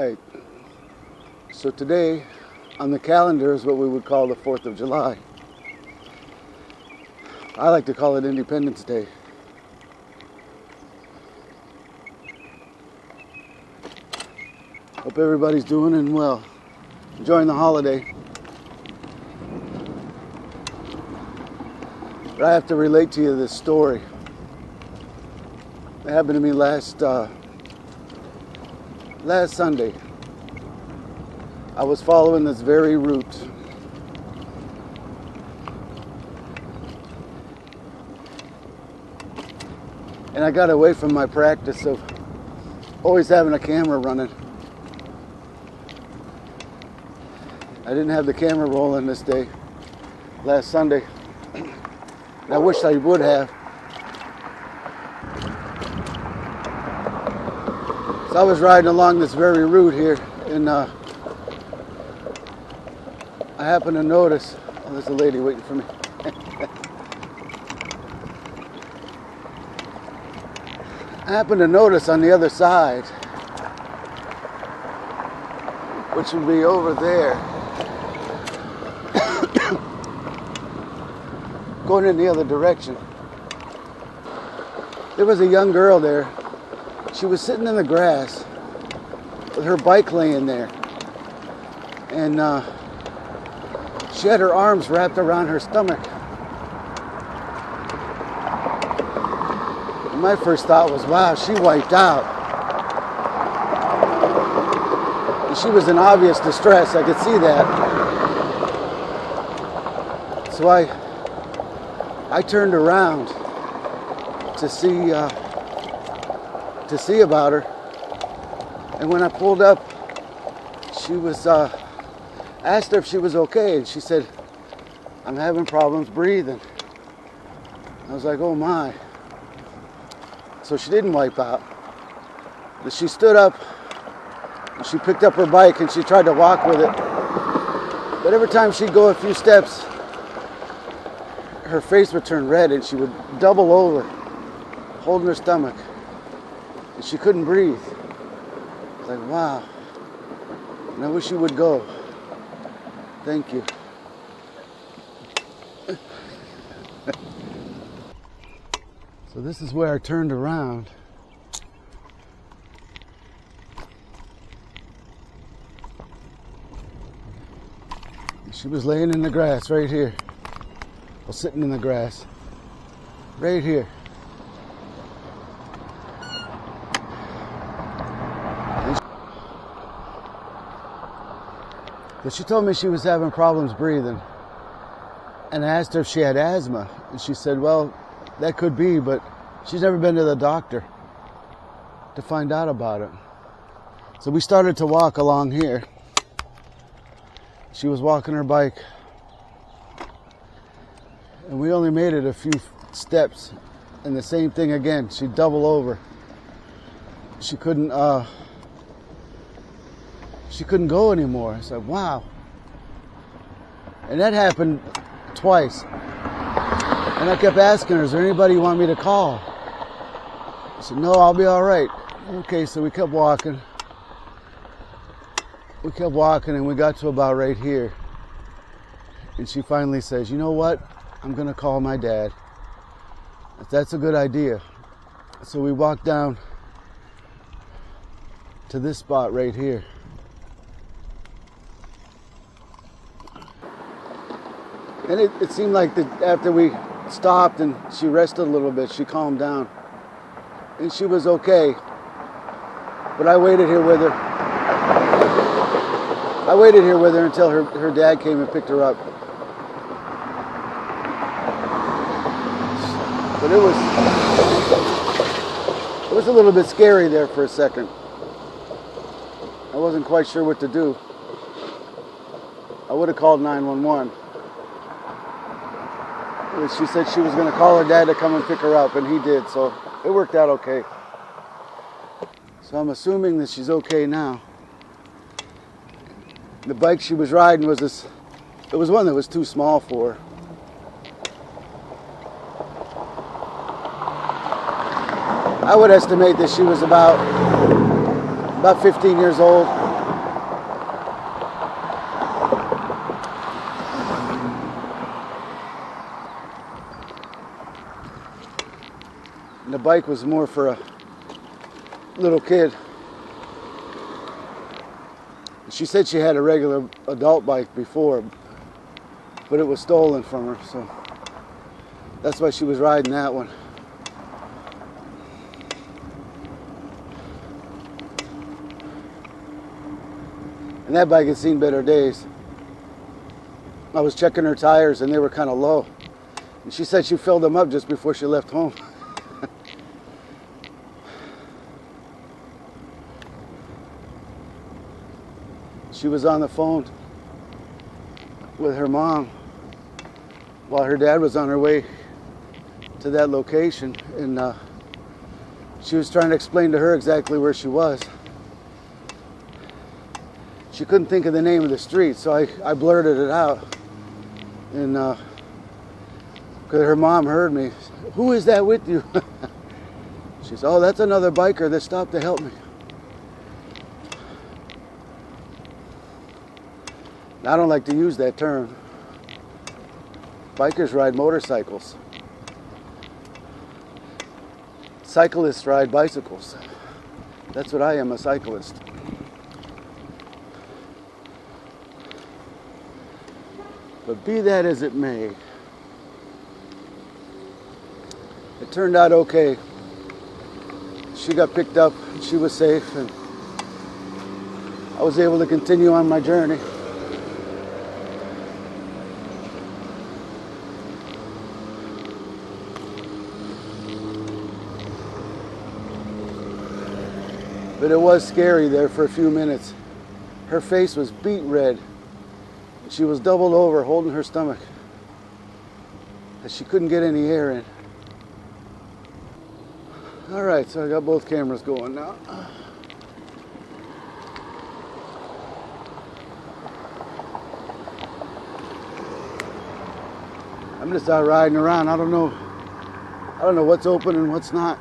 right. So today on the calendar is what we would call the 4th of July. I like to call it Independence Day. Hope everybody's doing and well. Enjoying the holiday. But I have to relate to you this story. It happened to me last Sunday. I was following this very route. And I got away from my practice of always having a camera running. I didn't have the camera rolling this day, last Sunday. And I wish I would have. So I was riding along this very route here, and I happened to notice, oh, there's a lady waiting for me. I happened to notice on the other side, which would be over there, going in the other direction. There was a young girl there. She was sitting in the grass with her bike laying there. And she had her arms wrapped around her stomach. And my first thought was, wow, she wiped out. And she was in obvious distress. I could see that. So I turned around to see about her, and when I pulled up, she was asked her if she was okay, and she said, "I'm having problems breathing." I was like, "Oh my!" So she didn't wipe out. But she stood up, and she picked up her bike, and she tried to walk with it. But every time she'd go a few steps, her face would turn red, and she would double over, holding her stomach. And she couldn't breathe. I was like, wow. And I wish you would go. Thank you. So this is where I turned around. She was laying in the grass right here. Well, sitting in the grass. Right here. But she told me she was having problems breathing. And I asked her if she had asthma. And she said, well, that could be, but she's never been to the doctor to find out about it. So we started to walk along here. She was walking her bike. And we only made it a few steps. And the same thing again. She'd double over. She couldn't go anymore. I said, wow. And that happened twice. And I kept asking her, is there anybody you want me to call? I said, no, I'll be all right. Okay, so we kept walking. We kept walking, and we got to about right here. And she finally says, you know what? I'm going to call my dad. That's a good idea. So we walked down to this spot right here. And it seemed like after we stopped and she rested a little bit, she calmed down. And she was okay. But I waited here with her. Until her dad came and picked her up. But it was a little bit scary there for a second. I wasn't quite sure what to do. I would have called 911. She said she was going to call her dad to come and pick her up, and he did, so it worked out okay. So I'm assuming that she's okay now. The bike she was riding was it was one that was too small for her. I would estimate that she was about 15 years old. bike was more for a little kid. She said she had a regular adult bike before, but it was stolen from her, so that's why she was riding that one. And that bike had seen better days. I was checking her tires and they were kind of low. And she said she filled them up just before she left home. She was on the phone with her mom while her dad was on her way to that location, and she was trying to explain to her exactly where she was. She couldn't think of the name of the street, so I blurted it out, and because her mom heard me, "Who is that with you?" She said, "Oh, that's another biker that stopped to help me." I don't like to use that term. Bikers ride motorcycles. Cyclists ride bicycles. That's what I am, a cyclist. But be that as it may, it turned out okay. She got picked up, she was safe, and I was able to continue on my journey. But it was scary there for a few minutes. Her face was beet red. She was doubled over, holding her stomach, as she couldn't get any air in. All right, so I got both cameras going now. I'm just out riding around. I don't know what's open and what's not.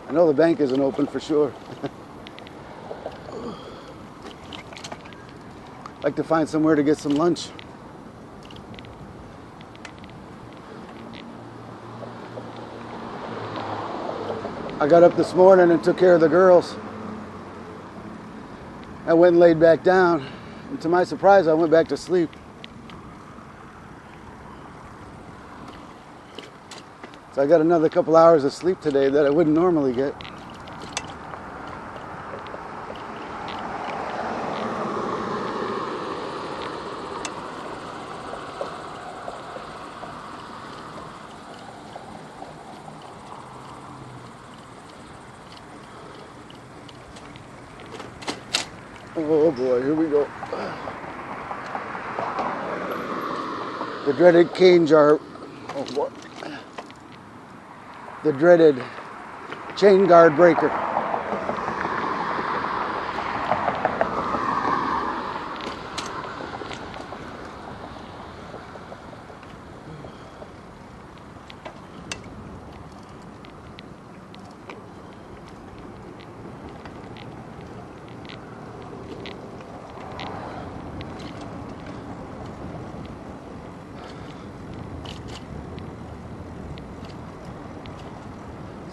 I know the bank isn't open for sure. I'd like to find somewhere to get some lunch. I got up this morning and took care of the girls. I went and laid back down, and to my surprise, I went back to sleep. So I got another couple hours of sleep today that I wouldn't normally get. Oh boy, here we go. The dreaded cane jar. Oh boy. The dreaded chain guard breaker.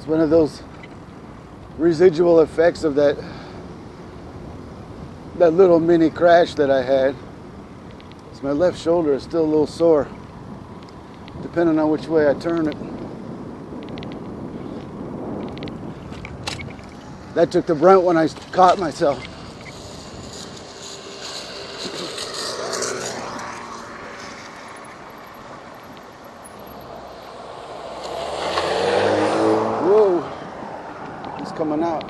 One of those residual effects of that little mini crash that I had. So my left shoulder is still a little sore, depending on which way I turn it. That took the brunt when I caught myself. Coming out.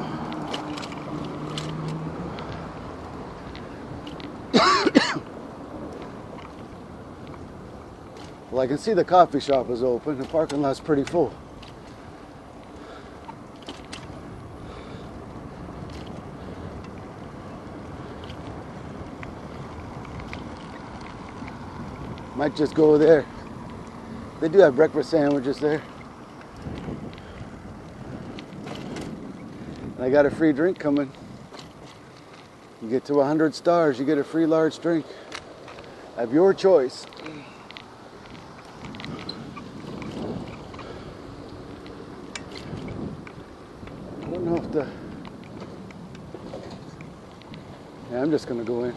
Well, I can see the coffee shop is open. The parking lot's pretty full. Might just go there. They do have breakfast sandwiches there. I got a free drink coming. You get to 100 stars, you get a free large drink. of your choice. I don't know if the... Yeah, I'm just gonna go in.